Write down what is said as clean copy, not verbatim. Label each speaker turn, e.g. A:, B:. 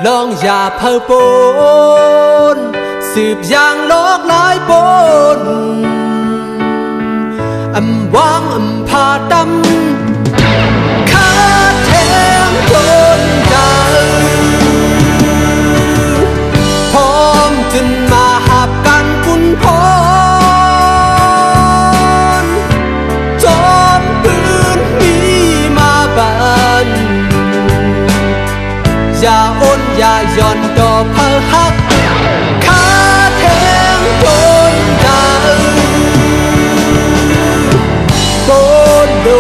A: ลองอย่าเพ้อปนสืบอย่างโลกหลายปนวางพาดำขาแทงคนดาวพร้อมขึ้นมาหับกันคุณพรจอมปืนมีมาบันอย่าอ้นอย่าย่อนต่อเพ้อหักขาแทงคนดาวโดนดู